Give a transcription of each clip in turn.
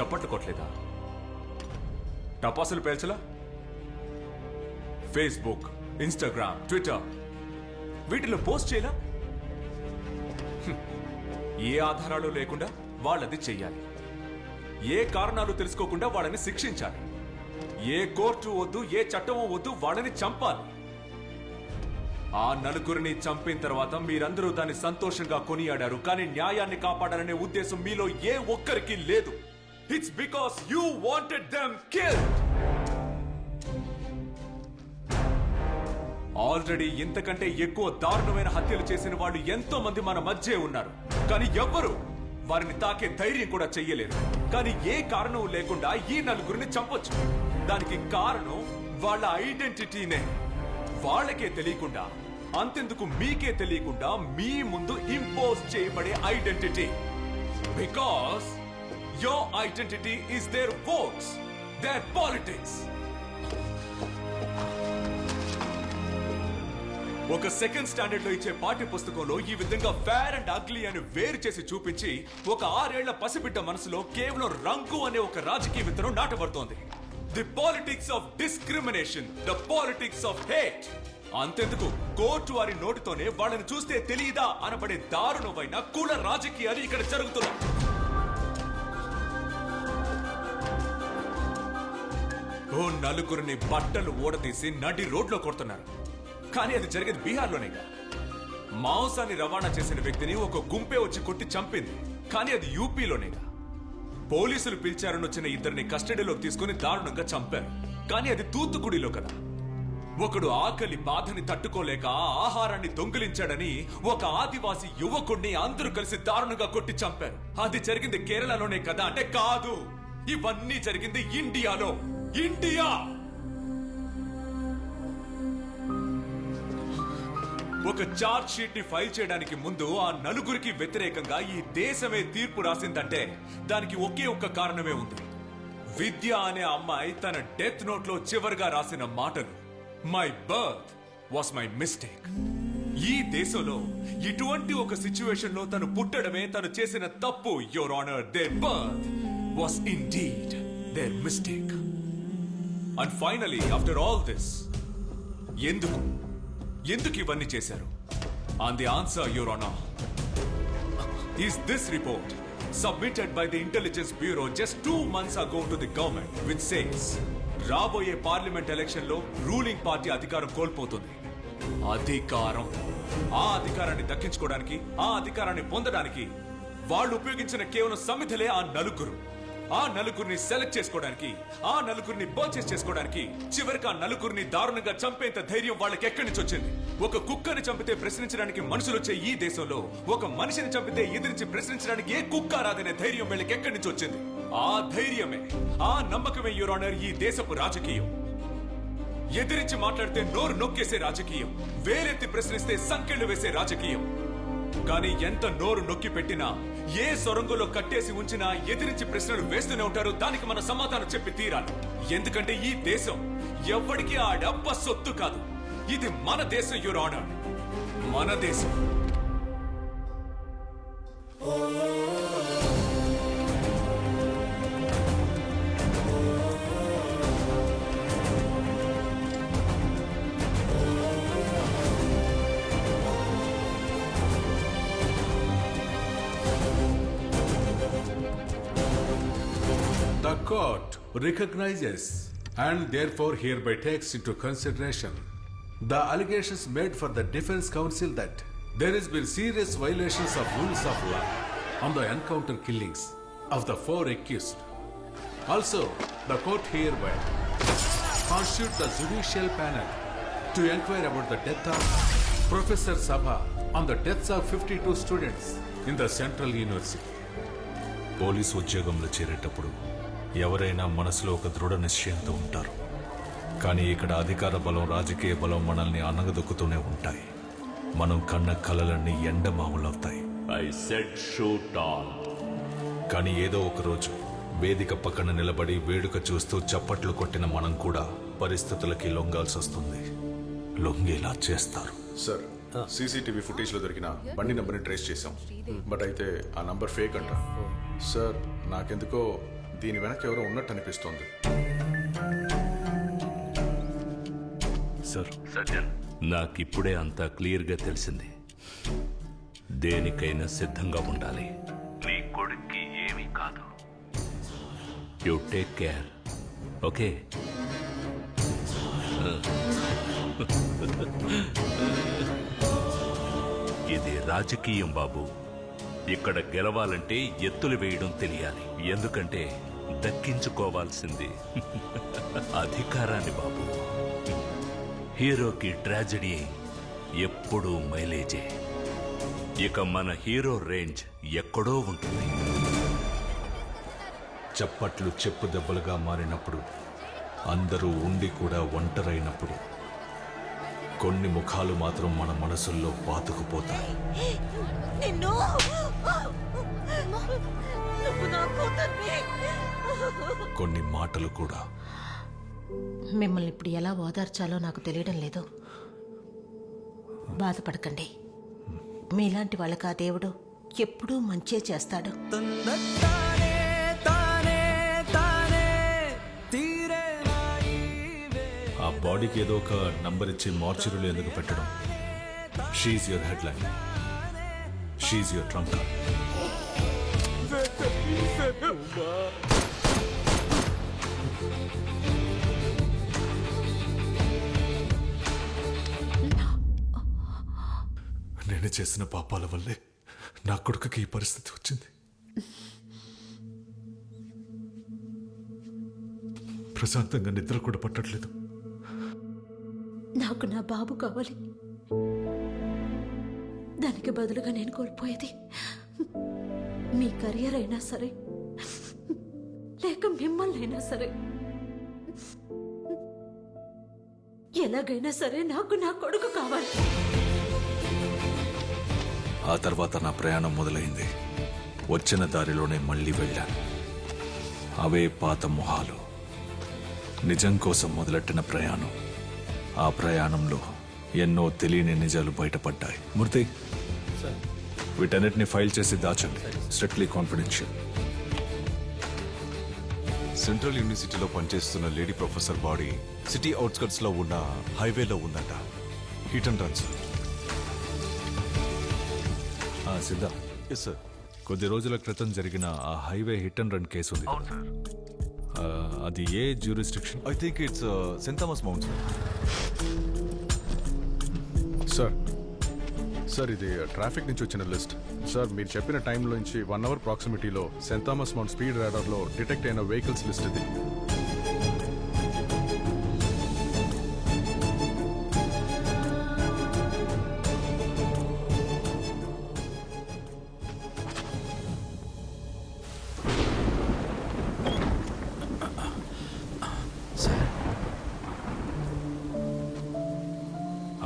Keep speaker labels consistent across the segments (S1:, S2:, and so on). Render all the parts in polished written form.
S1: చప్పట్లు కొట్టలేదా? టపాసులు పేల్చలా? Facebook, Instagram, Twitter వీటిలో పోస్ట్ చేయలా? ఏ ఆధారాలు లేకుండా వాళ్ళది చెయ్యాలి. ఏ కారణాలు తెలుసుకోకుండా వాళ్ళని శిక్షించాలి. ఏ కోర్టు వద్దు, ఏ చట్టమో వద్దు, వాళ్ళని చంపాలి. ఆ నలుగురిని చంపిన తర్వాత మీరందరూ దాన్ని సంతోషంగా కొనియాడారు. కానీ న్యాయాన్ని కాపాడాలనే ఉద్దేశం మీలో ఏ ఒక్కరికి లేదు. It's because you wanted them killed. Already ఇంతకంటే ఎక్కువ దారుణమైన హత్యలు చేసిన వాళ్ళు ఎంతో మంది మన మధ్య ఉన్నారు. కానీ ఎవ్వరు వారిని తాకే ధైర్యం కూడా చెయ్యలేరు. కానీ ఏ కారణం లేకుండా ఈ నలుగురిని చంపొచ్చు. దానికి కారణం వాళ్ళ ఐడెంటిటీనే. వాళ్ళకే తెలియకుండా, అంతెందుకు మీకే తెలియకుండా మీ ముందు ఇంపోజ్ చేయబడే identity. Because your identity is their votes, their politics. ఒక సెకండ్ స్టాండర్డ్ లో ఇచ్చే పాఠ్య పుస్తకంలో ఈ విధంగా ఫేర్ అండ్ అగ్లీ అని వేరు చేసి చూపించి ఒక 6 ఏళ్ల పసిబిడ్డ మనసులో కేవలం రంగు అనే ఒక రాజకీయ విత్తనం నాటబడుతోంది. The politics of discrimination, the politics of hate. అంతెందుకు కోర్టు వారి నోటితోనే వాళ్ళని చూస్తే తెలియదా అనబడే దారుణమైన కుల రాజకీయాలు ఇక్కడ జరుగుతున్నాయి. ఓ నలుగురిని బట్టలు ఓడదీసి నడి రోడ్లో కొడుతున్నారు. కానీ అది జరిగేది బీహార్లోనేగా. మాంసాన్ని రవాణా చేసిన వ్యక్తిని ఒక గుంపే వచ్చి కొట్టి చంపింది. కానీ అది యూపీలోనేగా. పోలీసులు పిలిచారని వచ్చిన ఇద్దరిని కస్టడీలో తీసుకుని దారుణంగా చంపారు. కానీ అది తూత్తుకుడిలో కదా. ఒకడు ఆకలి బాధని తట్టుకోలేక ఆహారాన్ని దొంగిలించాడని ఒక ఆదివాసి యువకుడిని అందరూ కలిసి దారుణంగా కొట్టి చంపారు. అది జరిగింది కేరళలోనే కదా అంటే కాదు. ఇవన్నీ జరిగింది ఇండియాలో. ఇండియా ఒక చార్జ్ షీట్ ని ఫైల్ చేయడానికి ముందు ఆ నలుగురికి వ్యతిరేకంగా ఈ దేశమే తీర్పు రాసిందంటే దానికి ఒకే ఒక్క కారణమే ఉంది. విద్య అనే అమ్మాయి తన డెత్ నోట్ లో చివరిగా రాసిన మాటలు, my birth was my mistake. ఈ దేశంలో ఇటువంటి ఒక సిచ్యువేషన్ లో తను పుట్టడమే తను చేసిన తప్పు. Your honour, their birth was indeed their mistake. And finally after all this, ఎందుకు ఇవన్నీ చేశారు? And the answer, Your Honor, is this report submitted by the Intelligence Bureau just 2 months ago to the government, which says రాబోయే parliament election లో ruling party అధికారం కోల్పోతుంది. ఆ అధికారాన్ని దక్కించుకోవడానికి, ఆ అధికారాన్ని పొందడానికి వాళ్ళు ఉపయోగించిన కేవలం సమిధలే ఆ నలుగురిని సెలెక్ట్ చేసుకోవడానికి, ఆ నలుగురిని పర్చేస్ చేసుకోవడానికి. చివరికి ఆ నలుగురిని దారుణంగా చంపేంత ధైర్యం వాళ్ళకి ఎక్కడి నుంచి వచ్చింది? ఒక కుక్కని చంపితే ప్రశ్నించడానికి మనుషులు వచ్చే ఈ దేశంలో ఒక మనిషిని చంపితే ఎదిరించి ప్రశ్నించడానికి ఏ కుక్క రాదనే ధైర్యం వీళ్ళకి ఎక్కడి నుంచి వచ్చింది? ఆ ధైర్యమే, ఆ నమ్మకమే యువర్ ఆనర్ ఈ దేశపు రాజకీయం. ఎదిరించి మాట్లాడితే నోరు నొక్కేసే రాజకీయం, వేలెత్తి ప్రశ్నిస్తే సంకెళ్లు వేసే రాజకీయం. కానీ ఎంత నోరు నొక్కి పెట్టినా, ఏ సొరంగంలో కట్టేసి ఉంచినా ఎదిరించి ప్రశ్నలు వేస్తూనే ఉంటారు. దానికి మన సమాధానం చెప్పి తీరాలి. ఎందుకంటే ఈ దేశం ఎవ్వడికి ఆ డబ్బ సొత్తు కాదు. ఇది మన దేశం యువర్ ఆనర్, మన దేశం.
S2: The court recognizes and therefore hereby takes into consideration the allegations made for the defense counsel that there has been serious violations of rules of law on the encounter killings of the 4 accused. Also, the court hereby constitutes the judicial panel to inquire about the death of Professor Sabha on the deaths of 52 students in the Central University.
S3: Police ఉద్యోగంలో చేరేటప్పుడు ఎవరైనా మనసులో ఒక దృఢ నిశ్చయంతో ఉంటారు. కానీ ఇక్కడ అధికార బలం, రాజకీయ బలం మనల్ని అనగదొక్కుతూనే ఉంటాయి. మనం కన్న కలలన్నీ ఎండమావులవుతాయి.
S4: I said shoot all.
S3: కానీ ఏదో ఒక రోజు వేదిక పక్కన నిలబడి వేడుక చూస్తూ చప్పట్లు కొట్టిన మనం కూడా పరిస్థితులకి లొంగాల్సి వస్తుంది. లొంగేలా చేస్తారు.
S5: సార్, సీసీటీవీ ఫుటేజ్ లో దొరికిన బండి నంబర్ని ట్రేస్ చేశాం. బట్ అయితే ఆ నంబర్ ఫేక్ అంట. సార్, నాకెందుకో దీని వెనక ఎవరో ఉన్నట్టు అనిపిస్తోంది.
S3: సార్
S4: సజ్జన్, నాకిప్పుడే అంతా క్లియర్గా తెలిసింది. దేనికైనా సిద్ధంగా ఉండాలి. నీ కొడుక్కి ఏమీ కాదు. You take care, okay? ఇది రాజకీయం బాబు. ఇక్కడ గెలవాలంటే ఎత్తులు వేయడం తెలియాలి. ఎందుకంటే దక్కించుకోవాల్సింది అధికారాన్ని బాబు. హీరోకి ట్రాజెడీ ఎప్పుడూ మైలేజే. ఇక మన హీరో రేంజ్ ఎక్కడో ఉంటుంది.
S3: చప్పట్లు చెప్పు దెబ్బలుగా మారినప్పుడు, అందరూ ఉండి కూడా ఒంటరైనప్పుడు, కొన్ని ముఖాలు మాత్రం మన మనసుల్లో పాతుకుపోతాయి.
S6: నిన్ను నువ్వు నా కూతుర్ని.
S3: కొన్ని మాటలు కూడా.
S6: మిమ్మల్ని ఇప్పుడు ఎలా ఓదార్చాలో నాకు తెలియడం లేదు. బాధపడకండి. మీలాంటి వాళ్ళకి ఆ దేవుడు ఎప్పుడూ మంచే చేస్తాడు.
S3: ఆ బాడీకి ఏదో ఒక నంబర్ ఇచ్చి మార్చురీలో ఎందుకు పెట్టడం? She's your headline, she's your trump card. నేను చేసిన పాపాల వల్లే నా కొడుకుకి ఈ పరిస్థితి వచ్చింది. ప్రశాంతంగా నిద్ర కూడా పట్టట్లేదు.
S6: నాకు నా బాబు కావాలి. దానికి బదులుగా నేను కోల్పోయేది మీ కెరియర్ అయినా సరే, లేక మిమ్మల్ని అయినా సరే, ఎలాగైనా సరే నాకు నా కొడుకు కావాలి.
S3: ఆ తర్వాత నా ప్రయాణం మొదలైంది. వచ్చిన దారిలోనే మళ్ళీ వెళ్ళాను. అవే పాత మొహాలు. నిజం కోసం మొదలెట్టిన ప్రయాణం. ఆ ప్రయాణంలో ఎన్నో తెలియని నిజాలు బయటపడ్డాయి. మూర్తి, వీటన్నిటిని ఫైల్ చేసి దాచండి. Strictly confidential.
S7: సెంట్రల్ యూనివర్సిటీలో పనిచేస్తున్న lady professor body city outskirts లో ఉన్న హైవేలో ఉందంట. Hit and runs.
S3: Siddha,
S7: yes sir.
S3: కొద్ది రోజుల క్రితం జరిగిన ఆ highway hit and run case ఉంది. అది ఏ jurisdiction?
S7: I think it's Saint Thomas Mount sir.
S5: Sir ఇది ట్రాఫిక్ నుంచి వచ్చిన లిస్ట్. సార్ మీరు చెప్పిన టైంలో నుంచి 1 అవర్ ప్రాక్సిమిటీలో సెయింట్ థామస్ మౌంట్ స్పీడ్ రాడార్లో డిటెక్ట్ అయిన వెహికల్స్ లిస్ట్ ఇది.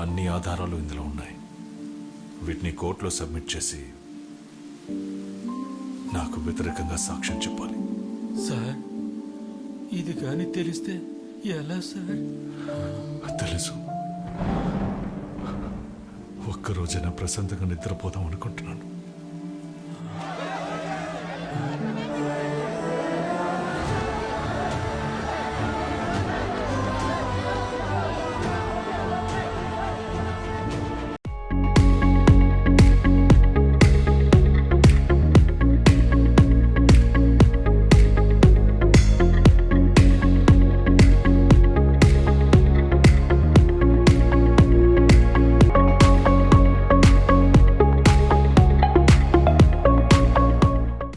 S3: అన్ని ఆధారాలు ఇందులో ఉన్నాయి. వీటిని కోర్టులో సబ్మిట్ చేసి నాకు వ్యతిరేకంగా సాక్ష్యం చెప్పాలి.
S8: సార్, ఇది కానీ తెలిస్తే ఎలా సార్?
S3: తెలుసు. ఒక్కరోజైనా ప్రశాంతంగా నిద్రపోదాం అనుకుంటున్నాను.